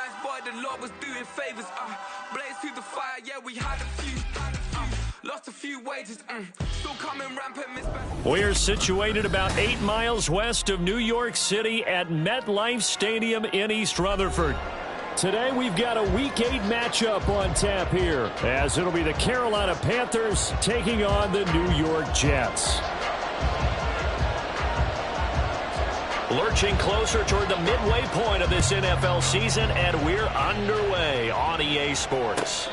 times, boy, the Lord was doing favors. Blaze through the fire, yeah, we had a few. Lost a few wages, still coming rampant. We're situated about 8 miles west of New York City at MetLife Stadium in East Rutherford. Today we've got a Week 8 matchup on tap here, as it'll be the Carolina Panthers taking on the New York Jets. Lurching closer toward the midway point of this NFL season, and we're underway on EA Sports.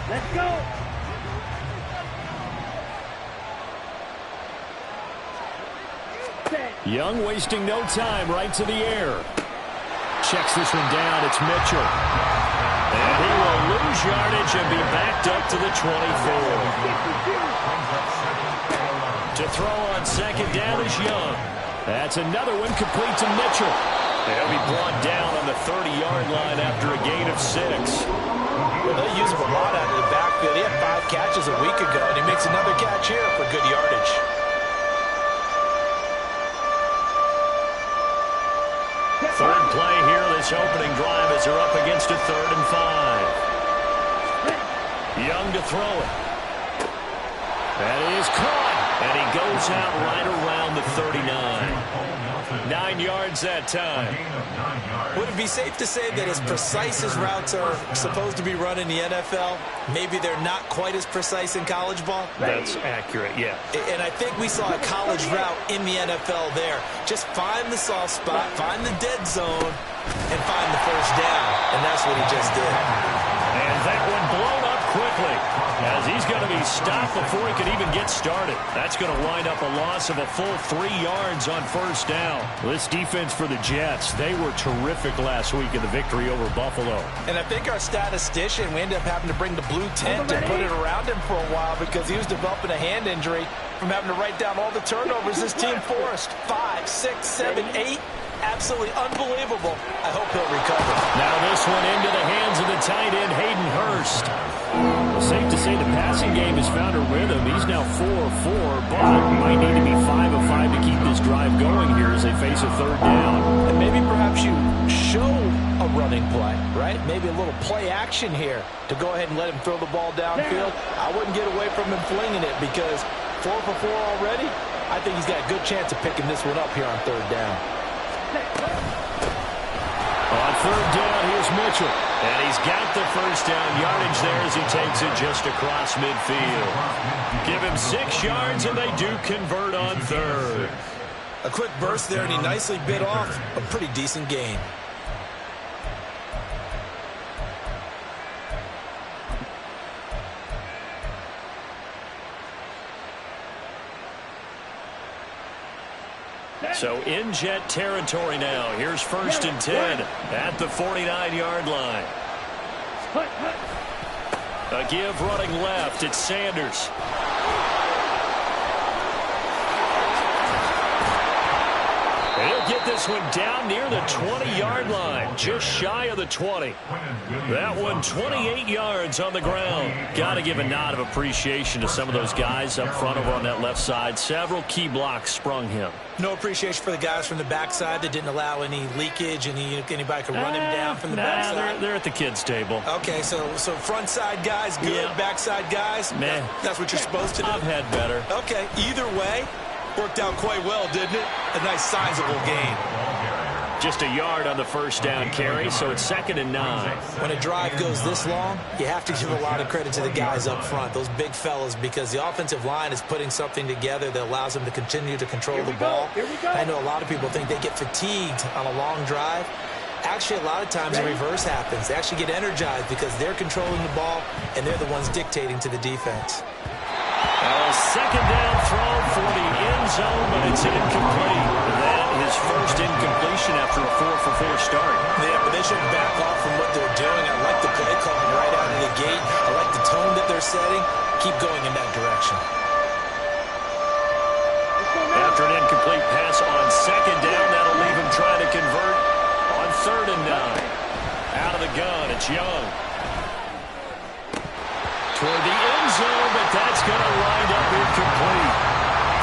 Let's go! Young wasting no time, right to the air. Checks this one down, it's Mitchell. And he will lose yardage and be backed up to the 24. To throw on second down is Young. That's another one complete to Mitchell. He'll be brought down on the 30-yard line after a gain of 6. Well, they use him a lot out of the backfield. He had 5 catches a week ago, and he makes another catch here for good yardage. Third play here, this opening drive as they're up against a 3rd and 5. Young to throw it. That is caught, and he goes out right around the 39. 9 yards that time. Would it be safe to say that as precise as routes are supposed to be run in the NFL, maybe they're not quite as precise in college ball? That's accurate, yeah. And I think we saw a college route in the NFL there. Just find the soft spot, find the dead zone, and find the first down. And that's what he just did. And that one blown up quickly, as he's going to be stopped before he could even get started. That's going to wind up a loss of a full 3 yards on first down. This defense for the Jets, they were terrific last week in the victory over Buffalo. And I think our statistician, we ended up having to bring the blue tent and put it around him for a while because he was developing a hand injury from having to write down all the turnovers this team forced. 5, 6, 7, 8. Absolutely unbelievable. I hope he'll recover. Now this one into the hands of the tight end, Hayden Hurst. Safe to say the passing game has found a rhythm. He's now 4 of 4, but might need to be 5 of 5 to keep this drive going here as they face a 3rd down. And maybe perhaps you show a running play, right? Maybe a little play action here to go ahead and let him throw the ball downfield. I wouldn't get away from him flinging it because 4 for 4 already. I think he's got a good chance of picking this one up here on 3rd down. On 3rd down, here's Mitchell. And he's got the first down yardage there as he takes it just across midfield. Give him 6 yards, and they do convert on 3rd. A quick burst there, and he nicely bit off a pretty decent gain. So in Jet territory now. Here's 1st and 10 at the 49-yard line. A give running left. It's Sanders. He'll get this one down near the 20-yard line, just shy of the 20. That one 28 yards on the ground. Got to give a nod of appreciation to some of those guys up front over on that left side. Several key blocks sprung him. No appreciation for the guys from the backside that didn't allow any leakage, and anybody could run him down from the backside. They're at the kids' table. Okay, so front side guys good, yeah. Backside guys, man, that's what you're supposed to do. I've had better. Okay, either way, worked out quite well, didn't it? A nice sizable gain. Just a yard on the first down carry, so it's 2nd and 9. When a drive goes this long, you have to give a lot of credit to the guys up front, those big fellas, because the offensive line is putting something together that allows them to continue to control the ball. I know a lot of people think they get fatigued on a long drive. Actually, a lot of times the reverse happens. They actually get energized because they're controlling the ball, and they're the ones dictating to the defense. A 2nd down throw for the end zone, but it's incomplete. That is first incompletion after a 4-for-4 start. Yeah, but they should back off from what they're doing. I like the play calling right out of the gate. I like the tone that they're setting. Keep going in that direction. After an incomplete pass on 2nd down, that'll leave him gun. It's Young. Toward the end zone, but that's going to wind up incomplete.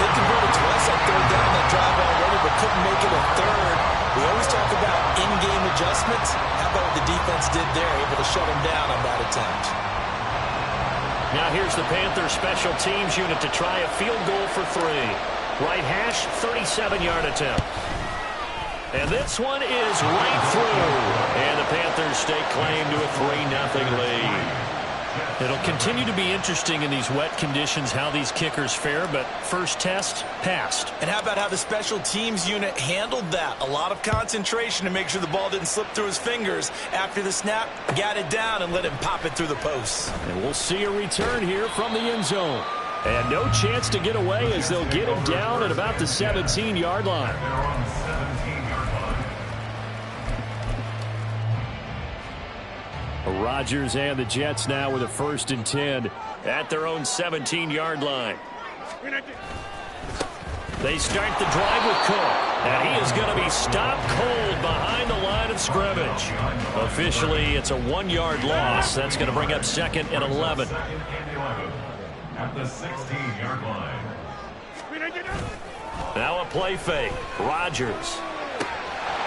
They converted twice on third down that drive already, but couldn't make it a third. We always talk about in-game adjustments. How about what the defense did there, able to shut them down on that attempt? Now here's the Panthers special teams unit to try a field goal for 3. Right hash, 37-yard attempt. And this one is right through. And the Panthers stake claim to a 3-0 lead. It'll continue to be interesting in these wet conditions how these kickers fare, but first test, passed. And how about how the special teams unit handled that? A lot of concentration to make sure the ball didn't slip through his fingers. After the snap, got it down and let him pop it through the posts. And we'll see a return here from the end zone. And no chance to get away as they'll get him down at about the 17-yard line. Rodgers and the Jets now with a 1st and 10 at their own 17-yard line. They start the drive with Cook, and he is going to be stopped cold behind the line of scrimmage. Officially, it's a 1-yard loss. That's going to bring up 2nd and 11. At the 16-yard line. Now a play fake. Rodgers.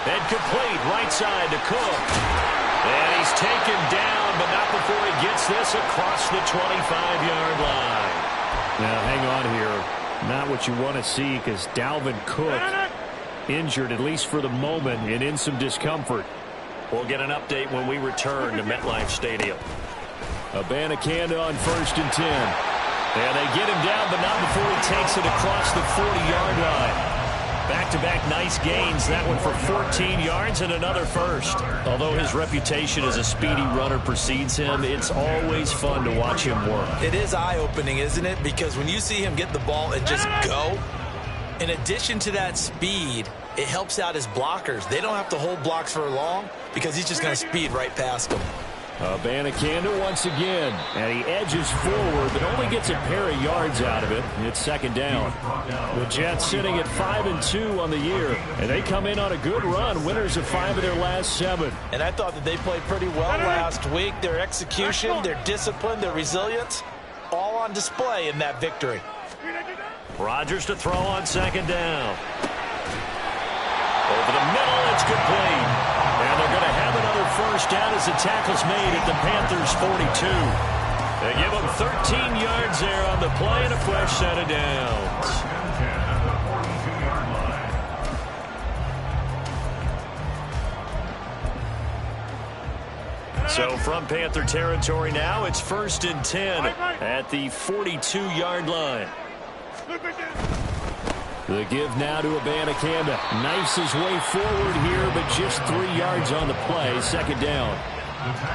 And complete right side to Cook. And he's taken down, but not before he gets this across the 25-yard line. Now, hang on here. Not what you want to see because Dalvin Cook injured, at least for the moment, and in some discomfort. We'll get an update when we return to MetLife Stadium. Abanikanda on 1st and 10. And they get him down, but not before he takes it across the 40-yard line. Back-to-back nice gains, that one for 14 yards and another first. Although his reputation as a speedy runner precedes him, it's always fun to watch him work. It is eye-opening, isn't it? Because when you see him get the ball and just go, in addition to that speed, it helps out his blockers. They don't have to hold blocks for long because he's just going to speed right past them. Abanikanda once again, and he edges forward, but only gets a pair of yards out of it. It's 2nd down. The Jets sitting at 5-2 on the year, and they come in on a good run, winners of 5 of their last 7. And I thought that they played pretty well last week. Their execution, their discipline, their resilience, all on display in that victory. Rodgers to throw on 2nd down. Over the middle, it's complete. And they're going to have another first down as the tackle's made at the Panthers' 42. They give them 13 yards there on the play and a fresh set of downs. So from Panther territory now, it's 1st and 10 at the 42-yard line. The give now to Abanikanda. Knifes his way forward here, but just 3 yards on the play. 2nd down.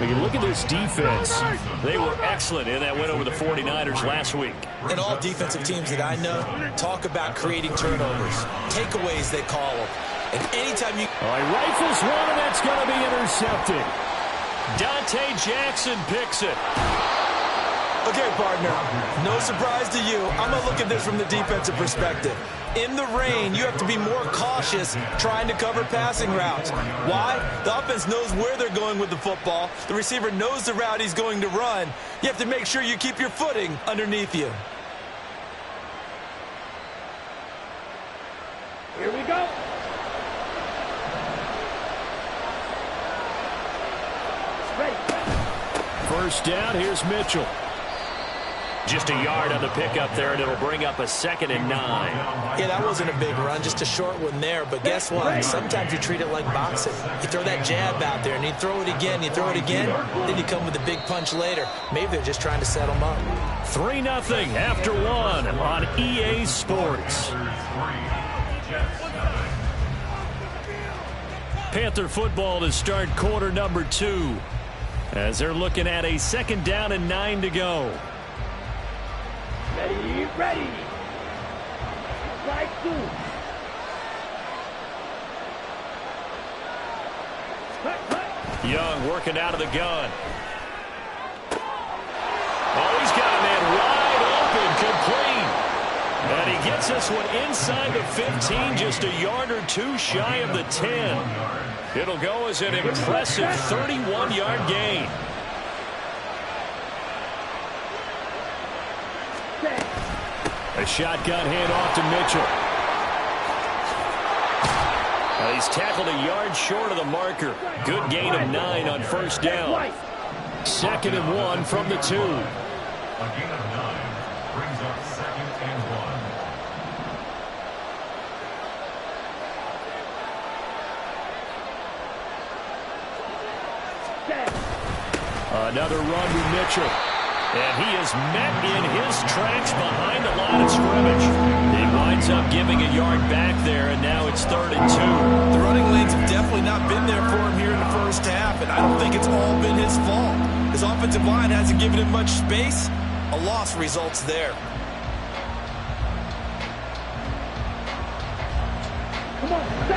We can look at this defense. They were excellent in that win over the 49ers last week. And all defensive teams that I know talk about creating turnovers. Takeaways, they call them. And anytime you... All right, rifles one, and that's going to be intercepted. Dante Jackson picks it. Okay, partner, no surprise to you. I'm going to look at this from the defensive perspective. In the rain, you have to be more cautious trying to cover passing routes. Why? The offense knows where they're going with the football. The receiver knows the route he's going to run. You have to make sure you keep your footing underneath you. Here we go. Ready. First down, here's Mitchell. Just a yard on the pickup there, and it'll bring up a 2nd and 9. Yeah, that wasn't a big run, just a short one there. But guess what? Sometimes you treat it like boxing. You throw that jab out there, and you throw it again, you throw it again, then you come with a big punch later. Maybe they're just trying to set them up. 3-0 after 1 on EA Sports. Panther football to start quarter number 2 as they're looking at a 2nd down and 9 to go. Ready, ready. Strike 2. Young working out of the gun. Oh, he's got a man wide open, complete. And he gets this one inside the 15, just a yard or two shy of the 10. It'll go as an impressive 31-yard gain. A shotgun handoff to Mitchell. He's tackled a yard short of the marker. Good gain of 9 on first down. 2nd and 1 from the 2. A gain of 9 brings up 2nd and 1. Another run to Mitchell. And he is met in his tracks behind the line of scrimmage. He winds up giving a yard back there, and now it's 3rd and 2. The running lanes have definitely not been there for him here in the first half, and I don't think it's all been his fault. His offensive line hasn't given him much space. A loss results there.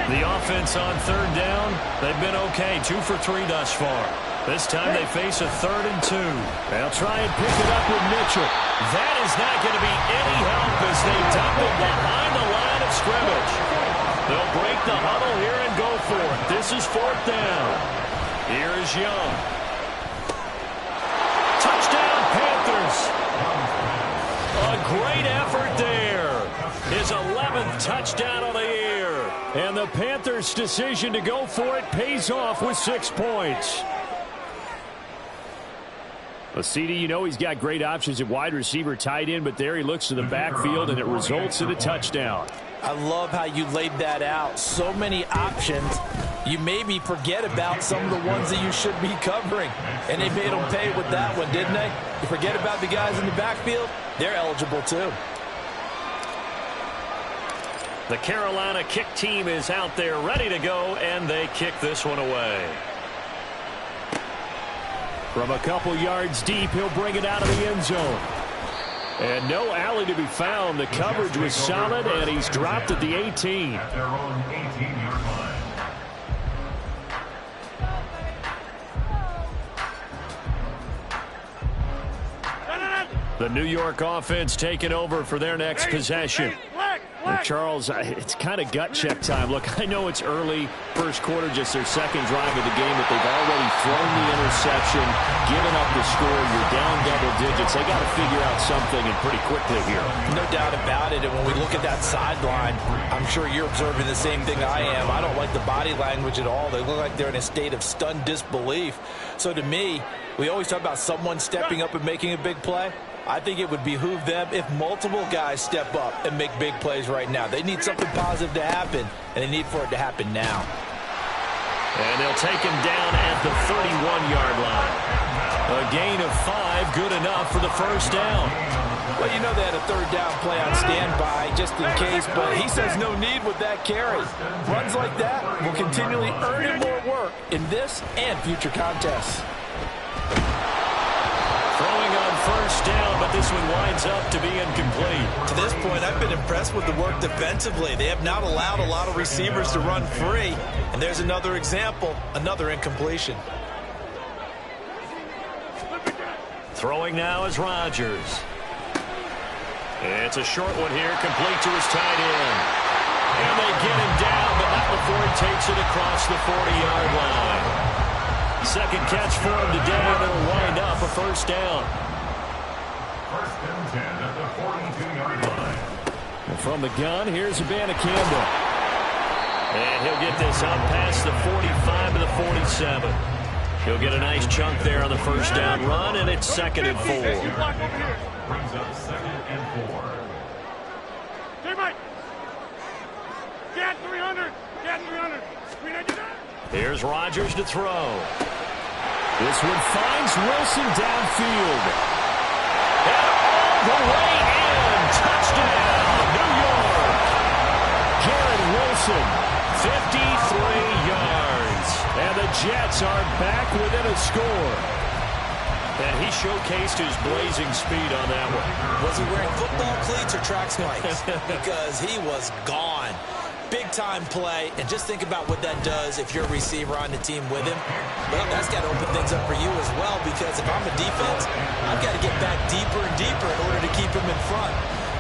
The offense on 3rd down, they've been okay. 2 for 3 thus far. This time they face a 3rd and 2. They'll try and pick it up with Mitchell. That is not going to be any help as they dump it behind the line of scrimmage. They'll break the huddle here and go for it. This is 4th down. Here is Young. Touchdown, Panthers. A great effort there. His 11th touchdown of the year. And the Panthers' decision to go for it pays off with 6 points. Well, CD, you know he's got great options at wide receiver, tight end, but there he looks to the backfield, and it results in a touchdown. I love how you laid that out. So many options. You maybe forget about some of the ones that you should be covering. And they made them pay with that one, didn't they? You forget about the guys in the backfield, they're eligible too. The Carolina kick team is out there ready to go, and they kick this one away. From a couple yards deep, he'll bring it out of the end zone. And no alley to be found. The coverage was solid, and he's dropped at the 18. At their own 18-yard line. The New York offense taking over for their next possession. And Charles, it's kind of gut check time. Look, I know it's early, first quarter, just their second drive of the game, but they've already thrown the interception, given up the score. You're down double digits. They got to figure out something, and pretty quickly here. No doubt about it. And when we look at that sideline, I'm sure you're observing the same thing I am. I don't like the body language at all. They look like they're in a state of stunned disbelief. So to me, we always talk about someone stepping up and making a big play. I think it would behoove them if multiple guys step up and make big plays right now. They need something positive to happen, and they need for it to happen now. And they'll take him down at the 31-yard line. A gain of 5, good enough for the first down. Well, you know they had a 3rd down play on standby just in case, but he says no need with that carry. Runs like that will continually earn him more work in this and future contests. Throwing on first down, but this one winds up to be incomplete. To this point, I've been impressed with the work defensively. They have not allowed a lot of receivers to run free. And there's another example, another incompletion. Throwing now is Rodgers. It's a short one here, complete to his tight end. And they get him down, but not before he takes it across the 40-yard line. Second catch for him today, and it'll wind up a first down. 1st and 10 at the 42-yard line. And from the gun, here's Campbell. And he'll get this up past the 45 to the 47. He'll get a nice chunk there on the first down run, and it's 2nd and 4. Brings up 2nd and 4. Teammate! Get 300! Get 300! Here's Rodgers to throw. This one finds Wilson downfield. And all the way in. Touchdown, New York. Garrett Wilson, 53 yards. And the Jets are back within a score. And he showcased his blazing speed on that one. Was he wearing football cleats or track spikes? Because he was gone. Big-time play, and just think about what that does if you're a receiver on the team with him. Well, that's got to open things up for you as well, because if I'm a defense, I've got to get back deeper and deeper in order to keep him in front.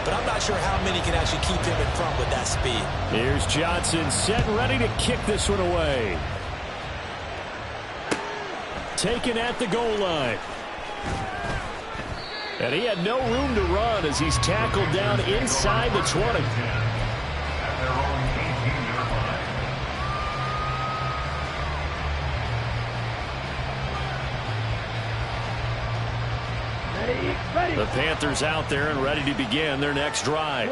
But I'm not sure how many can actually keep him in front with that speed. Here's Johnson set and ready to kick this one away. taken at the goal line. And he had no room to run as he's tackled down inside the 20. At their own 18-yard line. The Panthers out there and ready to begin their next drive.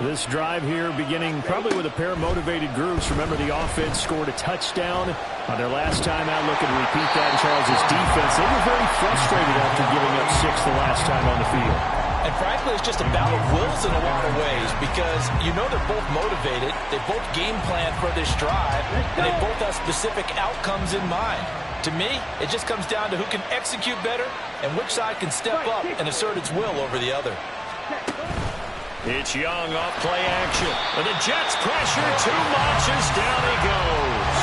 This drive here beginning probably with a pair of motivated groups. Remember, the offense scored a touchdown on their last time out. Looking to repeat that in Charles' defense. They were very frustrated after giving up 6 the last time on the field. And frankly, it's just a battle of wills in a lot of ways because you know they're both motivated. They both game plan for this drive, and they both have specific outcomes in mind. To me, it just comes down to who can execute better and which side can step up and assert its will over the other. It's Young off play action. And the Jets pressure too much as down he goes.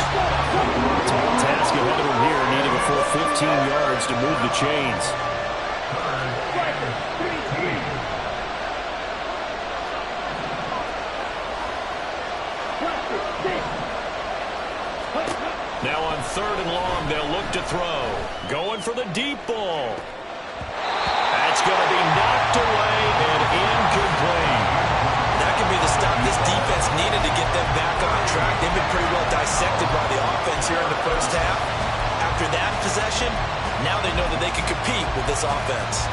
Tall task ahead of him here, needing a full 15 yards to move the chains. Now on 3rd and long, they'll look to throw. Going for the deep ball. That's going to be knocked away and incomplete. That could be the stop this defense needed to get them back on track. They've been pretty well dissected by the offense here in the first half. After that possession, now they know that they can compete with this offense.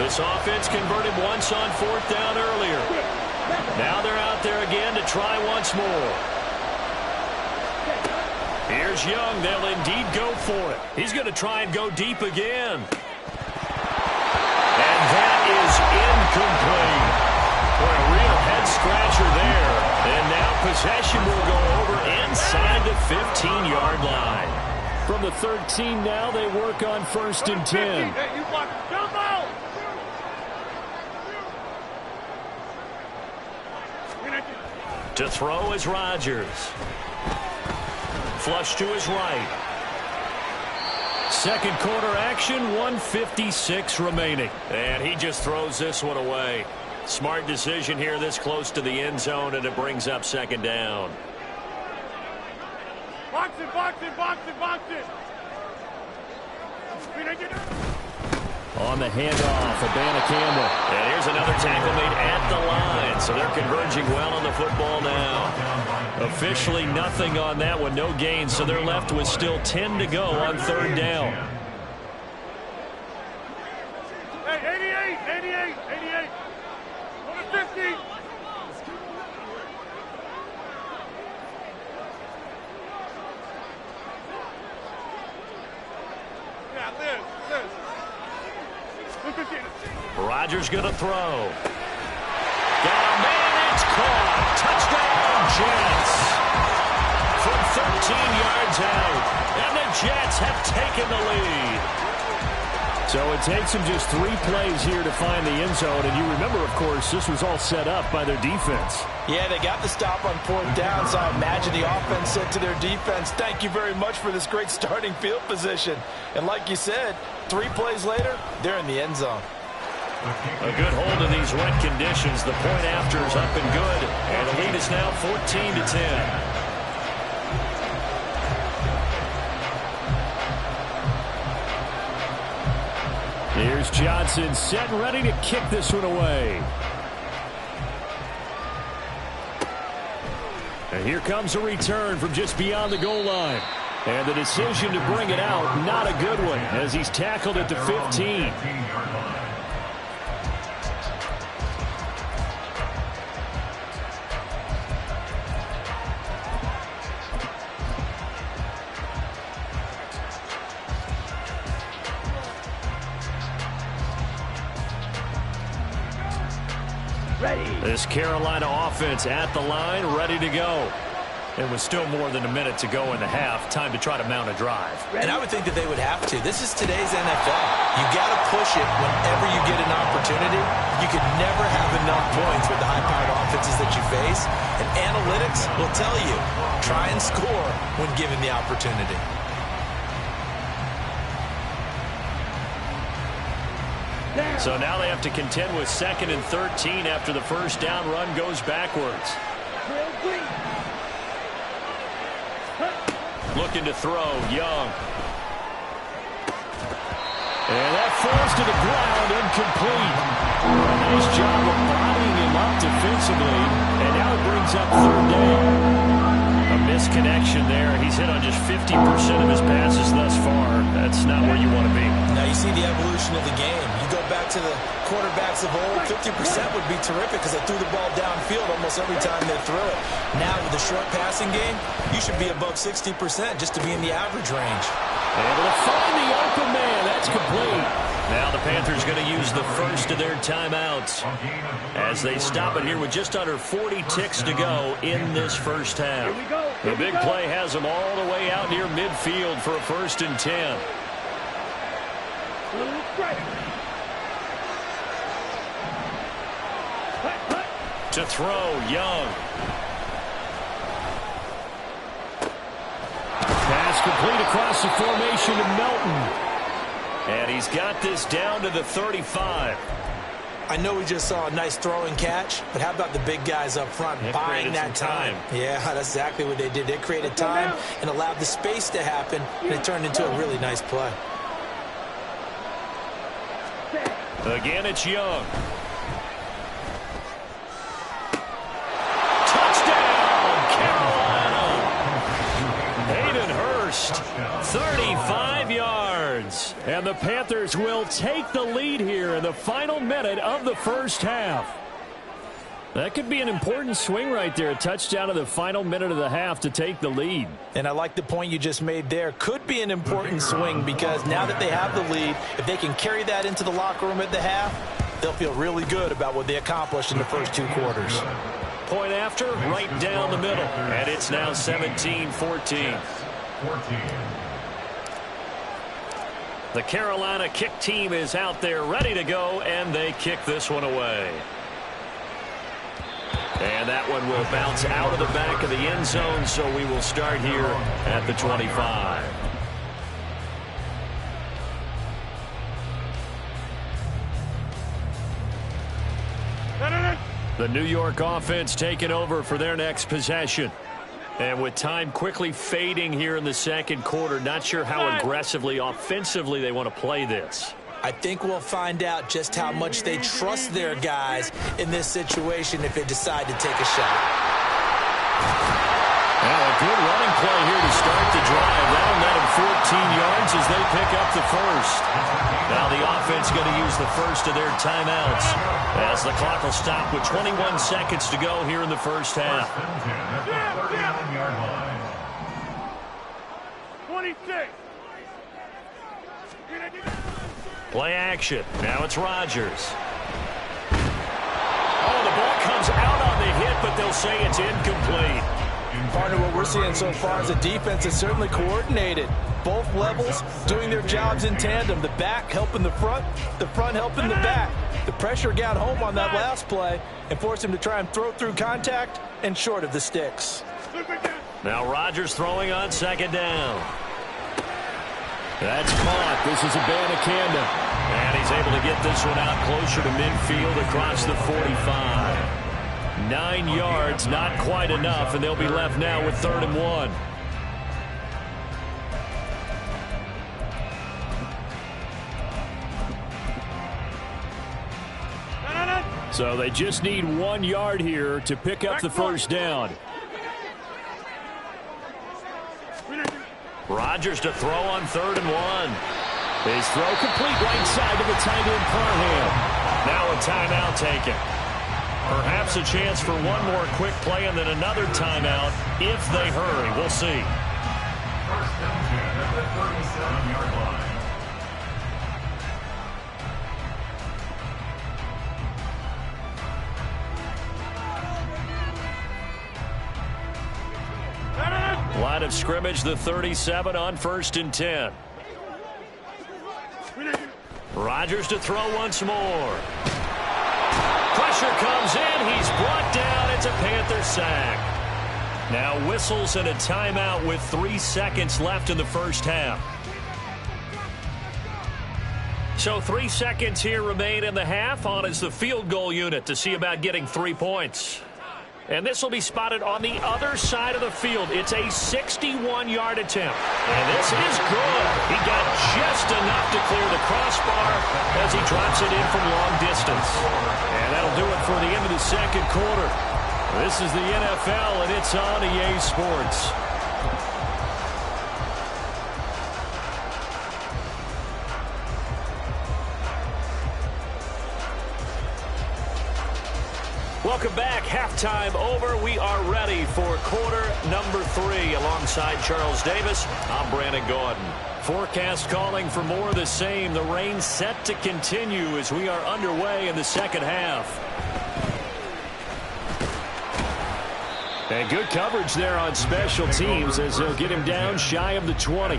This offense converted once on 4th down earlier. Now they're out there again to try once more. Here's Young. They'll indeed go for it. He's going to try and go deep again. And that is incomplete. For a real head-scratcher there. And now possession will go over inside the 15-yard line. From the 13 now, they work on 1st and 10. Hey, you block. Jump out! To throw is Rodgers. Flush to his right. Second quarter action, 1:56 remaining. And he just throws this one away. Smart decision here this close to the end zone, and it brings up 2nd down. Box it, box it, box it, box it. On the handoff, Abana Campbell. And here's another tackle made at the line. So they're converging well on the football now. Officially nothing on that one, no gain. So they're left with still 10 to go on 3rd down. Hey, 88. 50. Yeah, Liz. Rodgers going to throw. Got a man, it's caught. Touchdown, Jets. From 13 yards out. And the Jets have taken the lead. So it takes them just 3 plays here to find the end zone. And you remember, of course, this was all set up by their defense. Yeah, they got the stop on 4th down, so I imagine the offense said to their defense, thank you very much for this great starting field position. And like you said, 3 plays later, they're in the end zone. A good hold of these wet conditions. The point after is up and good. And the lead is now 14-10. Here's Johnson set and ready to kick this one away. And here comes a return from just beyond the goal line. And the decision to bring it out, not a good one, as he's tackled at the 15. This Carolina offense at the line, ready to go. It was still more than a minute to go in the half. Time to try to mount a drive. And I would think that they would have to. This is today's NFL. You got to push it whenever you get an opportunity. You can never have enough points with the high-powered offenses that you face. And analytics will tell you, try and score when given the opportunity. So now they have to contend with 2nd and 13 after the first down run goes backwards. looking to throw. Young. And that falls to the ground, incomplete. Nice job of bodying him up defensively, and now it brings up third down. A misconnection there. He's hit on just 50% of his passes thus far. That's not where you want to be. Now you see the evolution of the game. You go back to the quarterbacks of old, 50% would be terrific because they threw the ball downfield almost every time they threw it. Now with the short passing game, you should be above 60% just to be in the average range. Able to find the open man. That's complete. Now the Panthers going to use the first of their timeouts as they stop it here with just under 40 ticks to go in this first half. The big play has them all the way out near midfield for a 1st and 10. To throw, Young. Pass complete across the formation to Melton. And he's got this down to the 35. I know we just saw a nice throwing catch, but how about the big guys up front buying that time? Yeah, that's exactly what they did. They created time and allowed the space to happen, and it turned into a really nice play. Again, it's Young. Hayden Hurst, 35 yards. And the Panthers will take the lead here in the final minute of the first half. That could be an important swing right there. A touchdown in the final minute of the half to take the lead. And I like the point you just made there. Could be an important swing because now that they have the lead, if they can carry that into the locker room at the half, they'll feel really good about what they accomplished in the first 2 quarters. Point after, right down the middle. And it's now 17-14. The Carolina kick team is out there ready to go, and they kick this one away. And that one will bounce out of the back of the end zone, so we will start here at the 25. The New York offense taking over for their next possession. And with time quickly fading here in the second quarter, not sure how aggressively, offensively they want to play this. I think we'll find out just how much they trust their guys in this situation if they decide to take a shot. Well, a good running play here to start the drive. That'll net them 14 yards as they pick up the first. Now the offense going to use the first of their timeouts as the clock will stop with 21 seconds to go here in the first half. 26. Play action. Now it's Rodgers. Oh, the ball comes out on the hit, but they'll say it's incomplete. Partner, what we're seeing so far is the defense is certainly coordinated. Both levels doing their jobs in tandem. The back helping the front helping the back. The pressure got home on that last play and forced him to try and throw through contact and short of the sticks. Now Rodgers throwing on 2nd down. That's caught. This is Abanikanda. And he's able to get this one out closer to midfield across the 45. 9 yards, not quite enough, and they'll be left now with 3rd and 1. So they just need 1 yard here to pick up the first down. Rodgers to throw on 3rd and 1. His throw complete right side to the tight end Parham. Now a timeout taken. Perhaps a chance for one more quick play and then another timeout if they hurry. We'll see. 1st and 10 at the 37-yard line. Line of scrimmage, the 37 on 1st and 10. Rodgers to throw once more. Pressure comes in. He's brought down. It's a Panther sack. Now whistles and a timeout with 3 seconds left in the first half. So 3 seconds here remain in the half. On is the field goal unit to see about getting 3 points. And this will be spotted on the other side of the field. It's a 61-yard attempt. And this is good. He got just enough to clear the crossbar as he drops it in from long distance. And that'll do it for the end of the second quarter. This is the NFL, and it's on EA Sports. Welcome back. Halftime over. We are ready for quarter number 3. Alongside Charles Davis, I'm Brandon Gaudin. Forecast calling for more of the same. The rain set to continue as we are underway in the second half. And good coverage there on special teams as they'll get him down shy of the 20.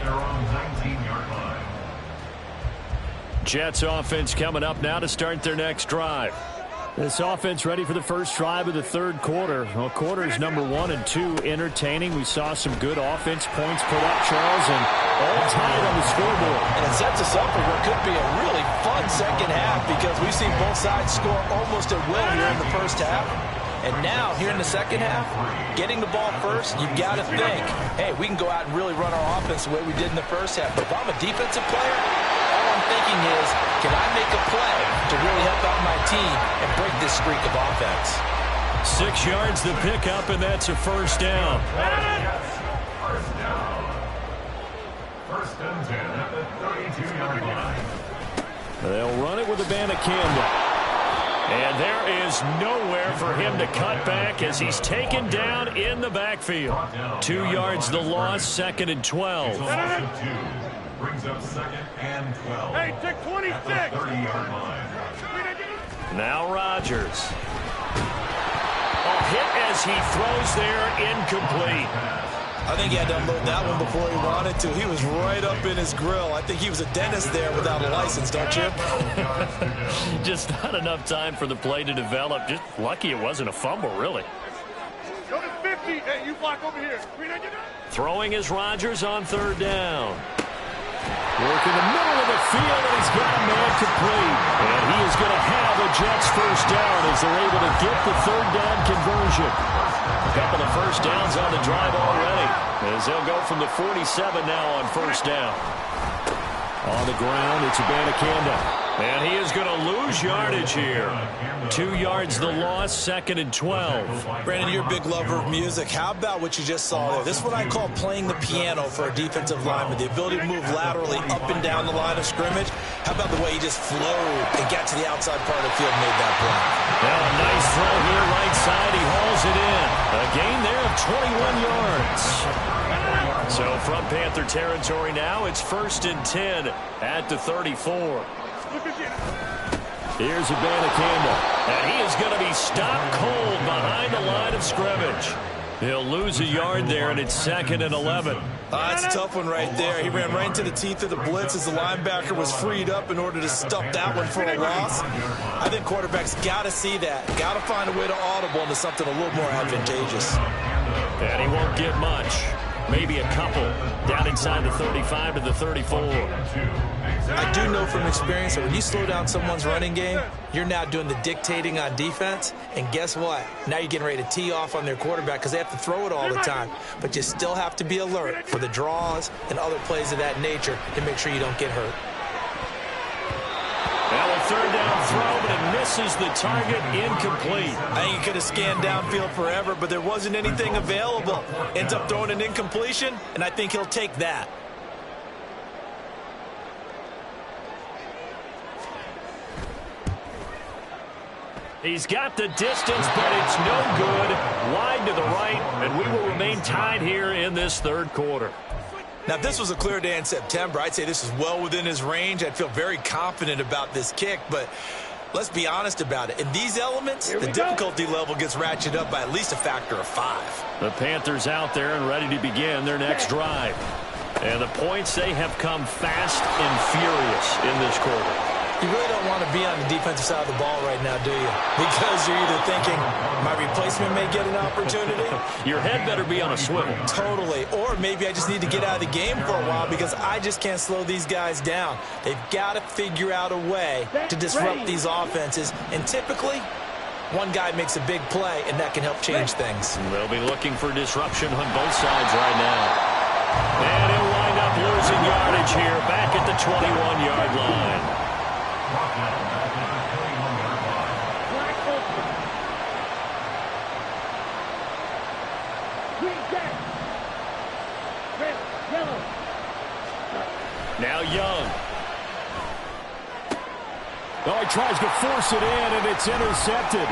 Jets offense coming up now to start their next drive. This offense ready for the first drive of the third quarter. Well, quarters number 1 and 2 entertaining. We saw some good offense points put up, Charles, and all tied on the scoreboard. And it sets us up for what could be a really fun second half because we've seen both sides score almost at will here in the first half. And now, here in the second half, getting the ball first, you've got to think, hey, we can go out and really run our offense the way we did in the first half. But if I'm a defensive player, all I'm thinking is, can I make a play to really help out my team and break this streak of offense? 6 yards to pick up, and that's a first down. First down. First and 10 at the 32-yard line. They'll run it with Abanikanda. And there is nowhere for him to cut back as he's taken down in the backfield. 2 yards the loss, 2nd and 12. Brings up 2nd and 12. Hey, take 26. 30-yard line. Now Rodgers. A hit as he throws there, incomplete. I think he had to unload that one before he wanted to. He was right up in his grill. I think he was a dentist there without a license, don't you? Just not enough time for the play to develop. Just lucky it wasn't a fumble, really. Go to 50. Hey, you block over here. Throwing is Rodgers on 3rd down. Work in the middle of the field, and he's got a man complete. And he is going to have a Jets first down as they're able to get the 3rd down conversion. A couple of first downs on the drive already as they'll go from the 47 now on first down. On the ground, it's Abanikanda. And he is going to lose yardage here. 2 yards the loss, 2nd and 12. Brandon, you're a big lover of music. How about what you just saw there? This is what I call playing the piano for a defensive lineman. The ability to move laterally up and down the line of scrimmage. How about the way he just flowed and got to the outside part of the field and made that play? Now a nice throw here, right side. He hauls it in. A gain there of 21 yards. So from Panther territory now, it's 1st and 10 at the 34. Here's Abanikanda, and he is going to be stopped cold behind the line of scrimmage. He'll lose a yard there, and it's 2nd and 11. That's a tough one right there. He ran right into the teeth of the blitz as the linebacker was freed up in order to stuff that one for a loss. I think quarterbacks got to see that. Got to find a way to audible into something a little more advantageous. And he won't get much. Maybe a couple down inside the 35 to the 34. I do know from experience that when you slow down someone's running game, you're now doing the dictating on defense. And guess what? Now you're getting ready to tee off on their quarterback because they have to throw it all the time. But you still have to be alert for the draws and other plays of that nature to make sure you don't get hurt. Well, a 3rd down throw, but it misses the target, incomplete. I think he could have scanned downfield forever, but there wasn't anything available. Ends up throwing an incompletion, and I think he'll take that. He's got the distance, but it's no good. Wide to the right, and we will remain tied here in this 3rd quarter. Now, if this was a clear day in September, I'd say this is well within his range. I'd feel very confident about this kick, but let's be honest about it. In these elements, the difficulty level gets ratcheted up by at least a factor of 5. The Panthers out there and ready to begin their next drive. And the points, they have come fast and furious in this quarter. You really don't want to be on the defensive side of the ball right now, do you? Because you're either thinking, my replacement may get an opportunity. Your head better be on a swivel. Totally. Or maybe I just need to get out of the game for a while because I just can't slow these guys down. They've got to figure out a way to disrupt these offenses. And typically, One guy makes a big play, and that can help change things. They'll be looking for disruption on both sides right now. And he'll wind up losing yardage here back at the 21-yard line. Now Young. Oh, he tries to force it in, and it's intercepted.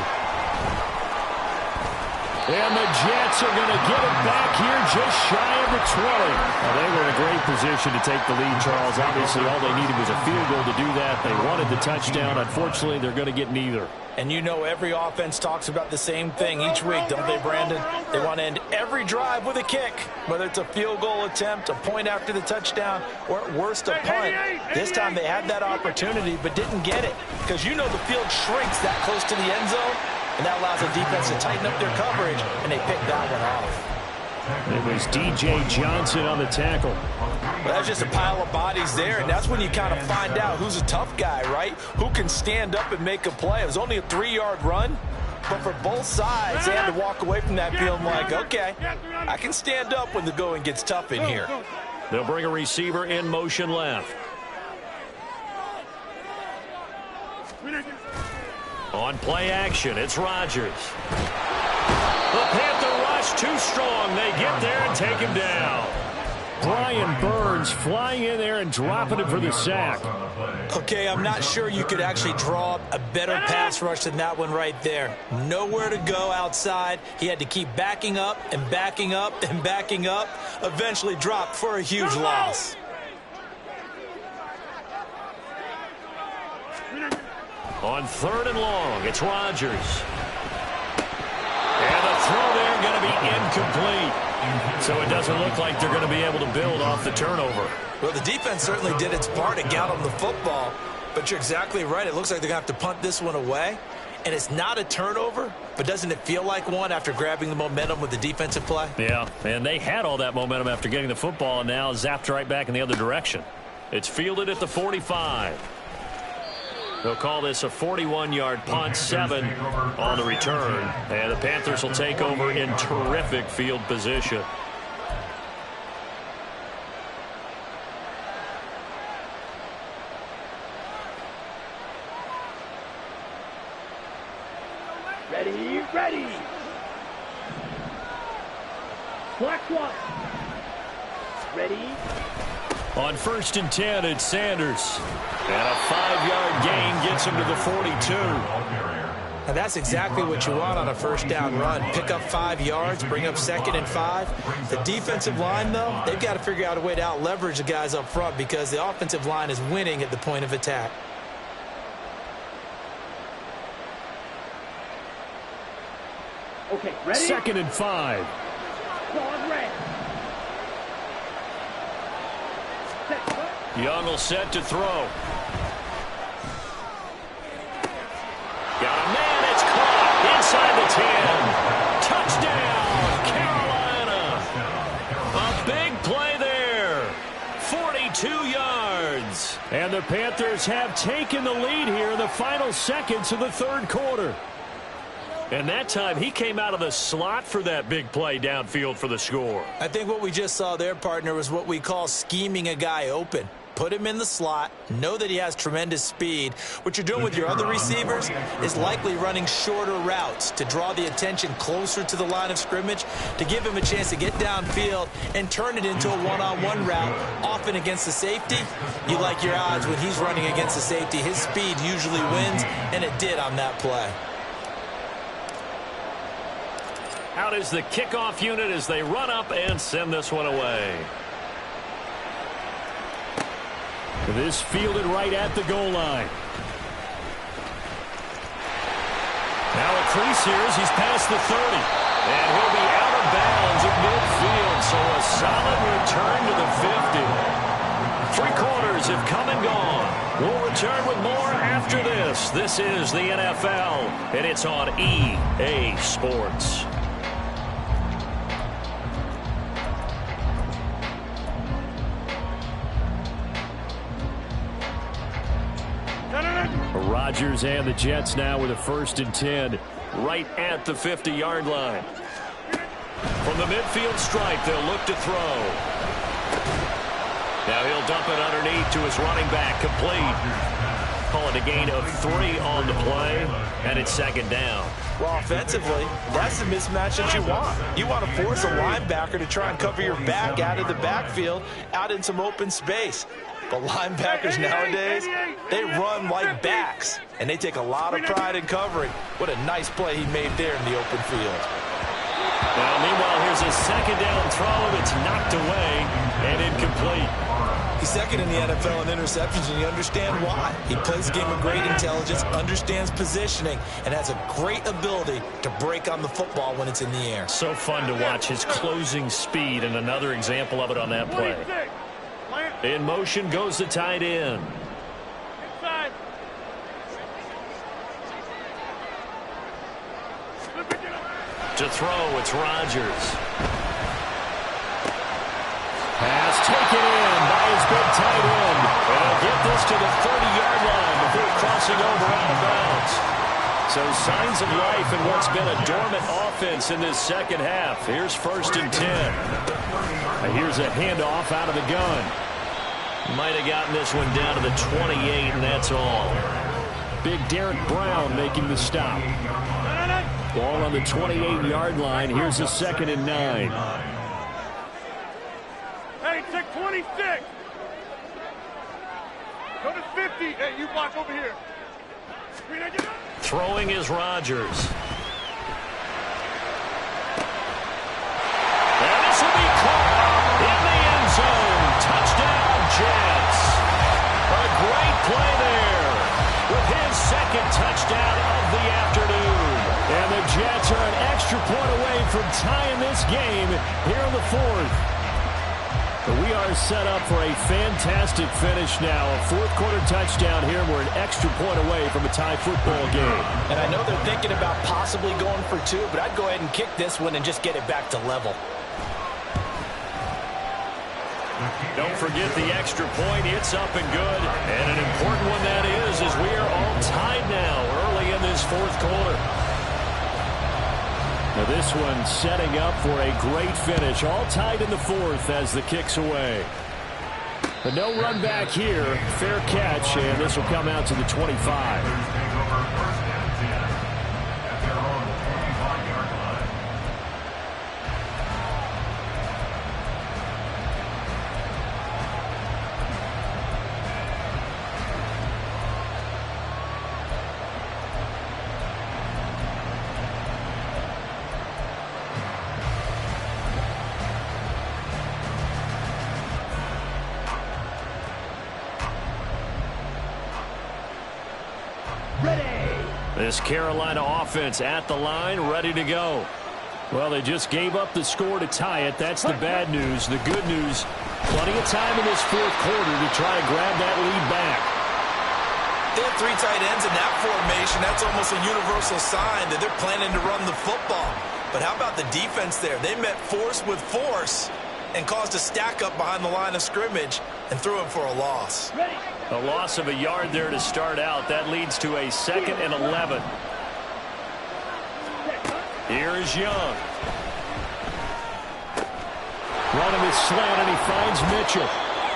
And the Jets are going to get it back here just shy of the 20. Now, they were in a great position to take the lead, Charles. Obviously, all they needed was a field goal to do that. They wanted the touchdown. Unfortunately, they're going to get neither. And you know every offense talks about the same thing each week, don't they, Brandon? They want to end every drive with a kick, whether it's a field goal attempt, a point after the touchdown, or at worst a punt. This time they had that opportunity but didn't get it because you know the field shrinks that close to the end zone, and that allows the defense to tighten up their coverage, and they picked that one off. It was D.J. Johnson on the tackle. Well, that's just a pile of bodies there, and that's when you kind of find out who's a tough guy, right? Who can stand up and make a play. It was only a 3-yard run, but for both sides, they had to walk away from that feeling like, okay, I can stand up when the going gets tough in here. They'll bring a receiver in motion left. On play action, it's Rodgers. The Panther rush too strong. They get there and take him down. Brian Burns flying in there and dropping him for the sack. Okay, I'm not sure you could actually draw up a better pass rush than that one right there. Nowhere to go outside. He had to keep backing up and backing up and backing up. Eventually dropped for a huge loss. On 3rd and long, it's Rodgers. And the throw there going to be incomplete. So it doesn't look like they're going to be able to build off the turnover. Well, the defense certainly did its part to get them the football. But you're exactly right. It looks like they're going to have to punt this one away. And it's not a turnover, but doesn't it feel like one after grabbing the momentum with the defensive play? Yeah, and they had all that momentum after getting the football and now zapped right back in the other direction. It's fielded at the 45. They'll call this a 41-yard punt, 7 on the return. And the Panthers will take over in terrific field position. Ready. Black one. Ready. On 1st and 10, it's Sanders. And a 5-yard gain gets him to the 42. And that's exactly what you want on a 1st down run. Pick up 5 yards, bring up 2nd and 5. The defensive line, though, they've got to figure out a way to out-leverage the guys up front because the offensive line is winning at the point of attack. Okay, ready? 2nd and 5. Squad red. Young will set to throw. Got a man, it's caught inside the 10. Touchdown, Carolina. A big play there. 42 yards. And the Panthers have taken the lead here in the final seconds of the 3rd quarter. And that time, he came out of the slot for that big play downfield for the score. I think what we just saw there, partner, was what we call scheming a guy open. Put him in the slot, know that he has tremendous speed. What you're doing with your other receivers is likely running shorter routes to draw the attention closer to the line of scrimmage, to give him a chance to get downfield and turn it into a one-on-one route, often against the safety. You like your odds when he's running against the safety. His speed usually wins, and it did on that play. Out is the kickoff unit as they run up and send this one away. This fielded right at the goal line. Now a crease here as he's past the 30. And he'll be out of bounds at midfield. So a solid return to the 50. 3 quarters have come and gone. We'll return with more after this. This is the NFL, and it's on EA Sports. Rodgers and the Jets now with a 1st and 10 right at the 50-yard line. From the midfield stripe, they'll look to throw. Now he'll dump it underneath to his running back, complete. Call it a gain of 3 on the play, and it's second down. Well, offensively, that's the mismatch that you want. You want to force a linebacker to try and cover your back out of the backfield, out in some open space. But linebackers nowadays, they run like backs, and they take a lot of pride in covering. What a nice play he made there in the open field. Now, meanwhile, here's a second down throw. It's knocked away and incomplete. He's second in the NFL in interceptions, and you understand why. He plays a game with great intelligence, understands positioning, and has a great ability to break on the football when it's in the air. So fun to watch his closing speed, and another example of it on that play. In motion goes the tight end. Inside. To throw, it's Rodgers. Pass taken in by his big tight end. And he'll get this to the 30-yard line before crossing over out of bounds. So signs of life in what's been a dormant offense in this second half. Here's 1st and 10. And here's a handoff out of the gun. Might have gotten this one down to the 28, and that's all. Big Derek Brown making the stop. Ball on the 28-yard line. Here's a 2nd and 9. Hey, check 26. Go to 50. Hey, you block over here. Throwing is Rodgers. And this will be caught in the end zone. Touchdown, Jets. A great play there with his 2nd touchdown of the afternoon. And the Jets are an extra point away from tying this game here in the 4th. We are set up for a fantastic finish now. A 4th-quarter touchdown here. We're an extra point away from a tie football game. And I know they're thinking about possibly going for 2, but I'd go ahead and kick this one and just get it back to level. Don't forget the extra point. It's up and good. And an important one that is, as we are all tied now early in this 4th quarter. Now this one setting up for a great finish. All tied in the 4th as the kick's away. But no run back here. Fair catch, and this will come out to the 25. This Carolina offense at the line, ready to go. Well, they just gave up the score to tie it. That's the bad news. The good news, plenty of time in this 4th quarter to try and grab that lead back. They have 3 tight ends in that formation. That's almost a universal sign that they're planning to run the football. But how about the defense there? They met force with force and caused a stack up behind the line of scrimmage and threw him for a loss. A loss of a yard there to start out. That leads to a 2nd and 11. Here is Young. Running his slant, and he finds Mitchell.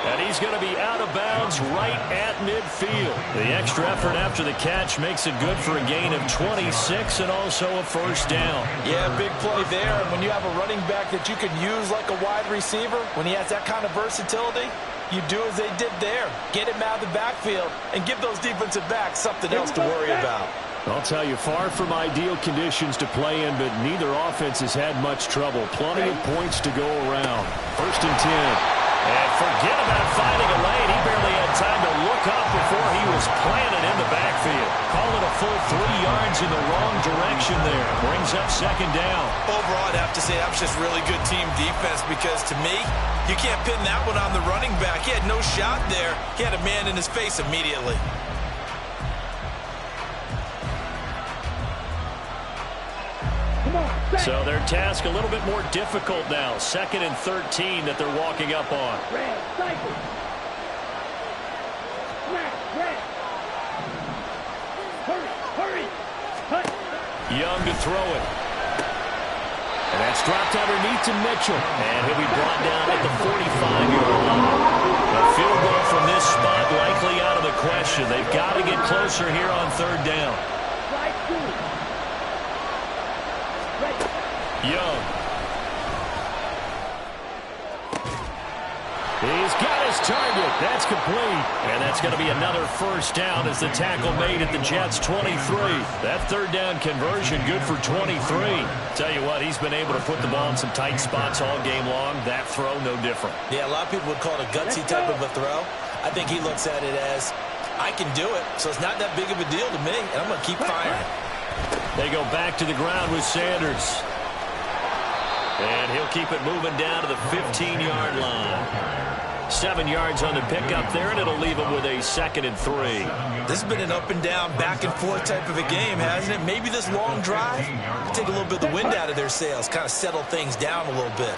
And he's going to be out of bounds right at midfield. The extra effort after the catch makes it good for a gain of 26 and also a 1st down. Yeah, big play there. And when you have a running back that you can use like a wide receiver, when he has that kind of versatility, you do as they did there. Get him out of the backfield and give those defensive backs something else to worry about. I'll tell you, far from ideal conditions to play in, but neither offense has had much trouble. Plenty of points to go around. 1st and 10. And forget about finding a lane. He barely had time to look up before he was planted in the backfield. Call it a full 3 yards in the wrong direction there. Brings up 2nd down. Overall, I'd have to say that was just really good team defense because, to me, you can't pin that one on the running back. He had no shot there. He had a man in his face immediately. So their task a little bit more difficult now. 2nd and 13 that they're walking up on. Red, cycle. Smash, red. Hurry, hurry. Cut. Young to throw it. And that's dropped underneath to Mitchell. And he'll be brought down at the 45-yard line. A field goal from this spot likely out of the question. They've got to get closer here on third down. Young. He's got his target. That's complete. And that's going to be another first down as the tackle made at the Jets' 23. That third down conversion good for 23. Tell you what, he's been able to put the ball in some tight spots all game long. That throw, no different. Yeah, a lot of people would call it a gutsy type of a throw. I think he looks at it as, I can do it, so it's not that big of a deal to me, and I'm going to keep firing. They go back to the ground with Sanders. And he'll keep it moving down to the 15-yard line. 7 yards on the pickup there, and it'll leave him with a 2nd and 3. This has been an up-and-down, back-and-forth type of a game, hasn't it? Maybe this long drive take a little bit of the wind out of their sails, kind of settle things down a little bit.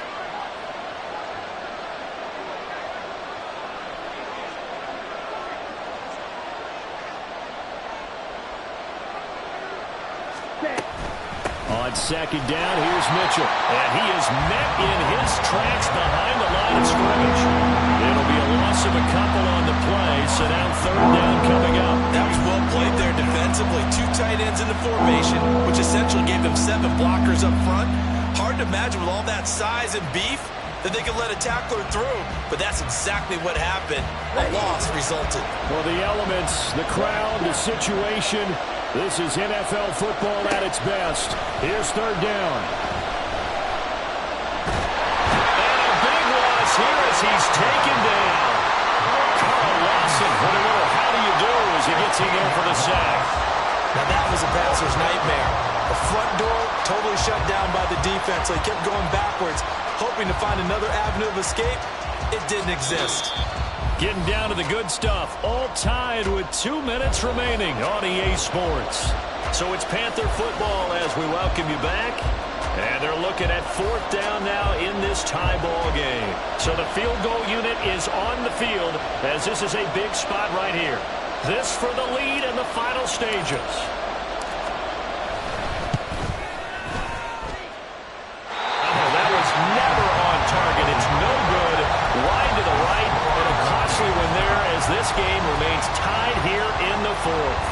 On second down, here's Mitchell. And he is met in his tracks behind the line of scrimmage. It'll be a loss of a couple on the play, so now third down coming up. That was well played there defensively. 2 tight ends in the formation, which essentially gave them 7 blockers up front. Hard to imagine with all that size and beef that they could let a tackler through, but that's exactly what happened. A loss resulted. Well, the elements, the crowd, the situation, this is NFL football at its best. Here's third down. And a big loss here as he's taken down. Carl Lawson with a little how do you do as he gets in there for the sack. Now that was a passer's nightmare. The front door totally shut down by the defense, so he kept going backwards, hoping to find another avenue of escape. It didn't exist. Getting down to the good stuff. All tied with 2 minutes remaining on EA Sports. So it's Panther football as we welcome you back. And they're looking at fourth down now in this tie ball game. So the field goal unit is on the field as this is a big spot right here. This for the lead in the final stages. Oh, that was never on target. It's no good. Wide to the right. And a costly one there as this game remains tied here in the fourth.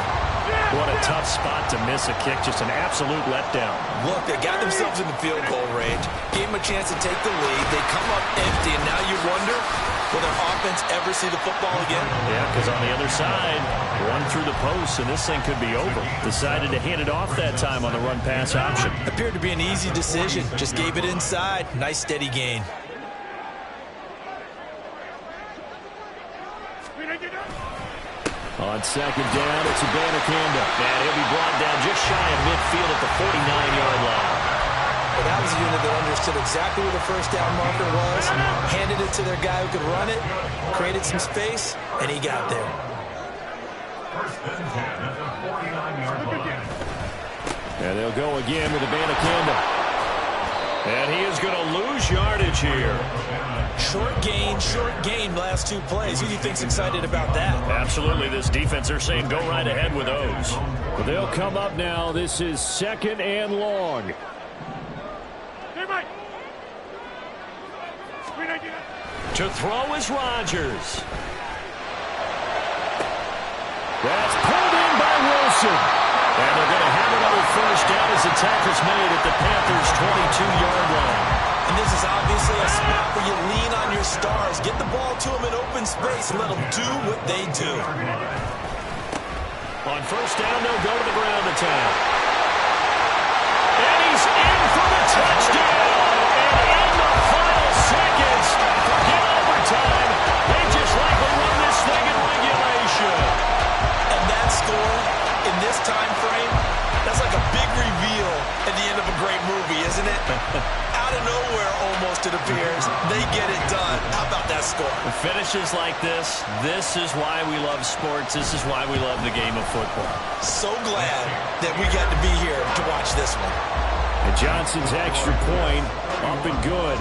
What a tough spot to miss a kick. Just an absolute letdown. Look, they got themselves in the field goal range. Gave them a chance to take the lead. They come up empty, and now you wonder, will their offense ever see the football again? Yeah, because on the other side, run through the post, and this thing could be over. Decided to hand it off that time on the run-pass option. Appeared to be an easy decision. Just gave it inside. Nice, steady gain. On second down, it's Abanikanda. And he'll be brought down just shy of midfield at the 49-yard line. Well, that was a unit that understood exactly where the first down marker was, handed it to their guy who could run it, created some space, and he got there. First and 10 at the 49-yard line. And they'll go again with Abanikanda. And he is going to lose yardage here. Short gain last 2 plays. Who do you think's excited about that? Absolutely. This defense, they're saying go right ahead with those. But they'll come up now. This is 2nd and long. To throw is Rodgers. That's pulled in by Wilson. And they're going to have another first down as the tackle's made at the Panthers' 22-yard line. And this is obviously a spot where you lean on your stars. Get the ball to them in open space and let them do what they do. On first down, they'll go to the ground attack. And he's in for the touchdown. And in the final seconds, forget overtime. They just likely won this thing in regulation. And that score in this time frame, that's like a big reveal at the end of a great movie, isn't it? Out of nowhere, almost, it appears. They get it done. How about that score? Finishes like this is why we love sports. This is why we love the game of football. So glad that we got to be here to watch this one. And Johnson's extra point up and good.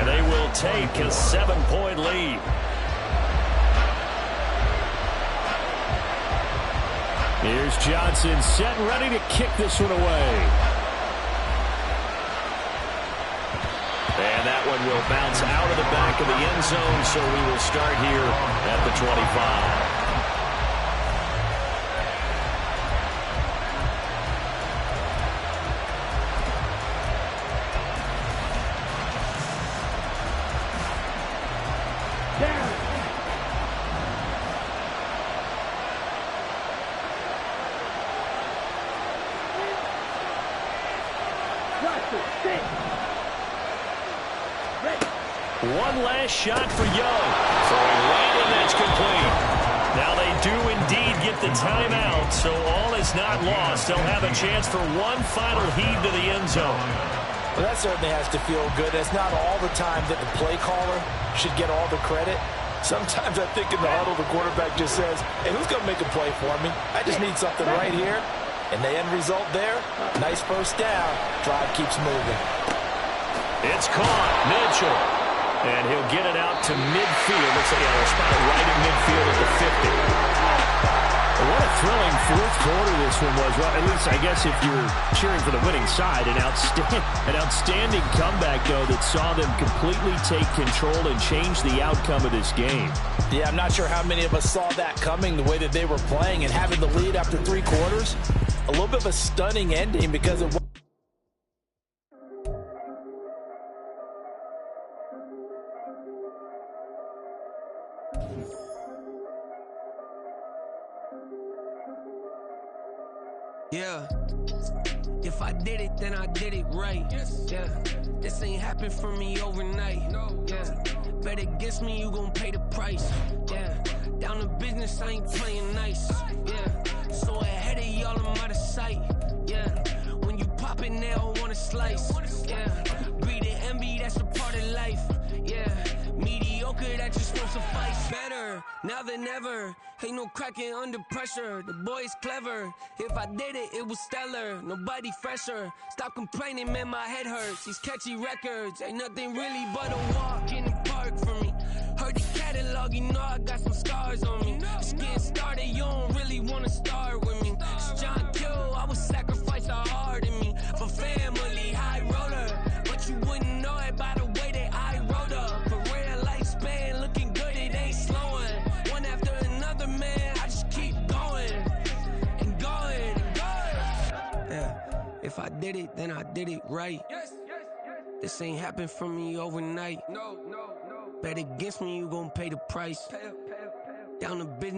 And they will take a 7-point lead. Here's Johnson set and ready to kick this one away. And that one will bounce out of the back of the end zone, so we will start here at the 25. One last shot for Young. Throwing right in, that's complete. Now they do indeed get the timeout, so all is not lost. They'll have a chance for one final heave to the end zone. Well, that certainly has to feel good. It's not all the time that the play caller should get all the credit. Sometimes I think in the huddle, the quarterback just says, hey, who's going to make a play for me? I just need something right here. And the end result there, nice first down. Drive keeps moving. It's caught. Mitchell. And he'll get it out to midfield. Looks like a spot right in midfield at the 50. What a thrilling fourth quarter this one was. Well, at least I guess if you're cheering for the winning side, an outstanding comeback, though, that saw them completely take control and change the outcome of this game. Yeah, I'm not sure how many of us saw that coming, the way that they were playing and having the lead after 3 quarters. A little bit of a stunning ending because it was. Yeah, if I did it, then I did it right. Yeah, this ain't happened for me overnight. Yeah, bet against me, you gon' pay the price. Yeah, down to business, I ain't playing nice. Yeah, so ahead of y'all, I'm out of sight. Yeah, when you pop it, they don't wanna slice. Yeah, greed and envy, that's a part of life. Yeah, mediocre, that just won't suffice. Better now than ever. Ain't no cracking under pressure. The boy's clever. If I did it, it was stellar. Nobody fresher. Stop complaining, man, my head hurts. These catchy records ain't nothing really but a walk in the park for me. Heard the catalog, you know I got some scars on me. Just getting started, you don't really wanna start with me. It's John Kill, I would sacrifice a heart in me for family, high roller. But you wouldn't know it by the way that I wrote up. Career lifespan looking good, it ain't slowing. One after another, man, I just keep going and going and going. Yeah, if I did it, then I did it right. This ain't happened for me overnight. Bet against me, you gon' pay the price. Down to business.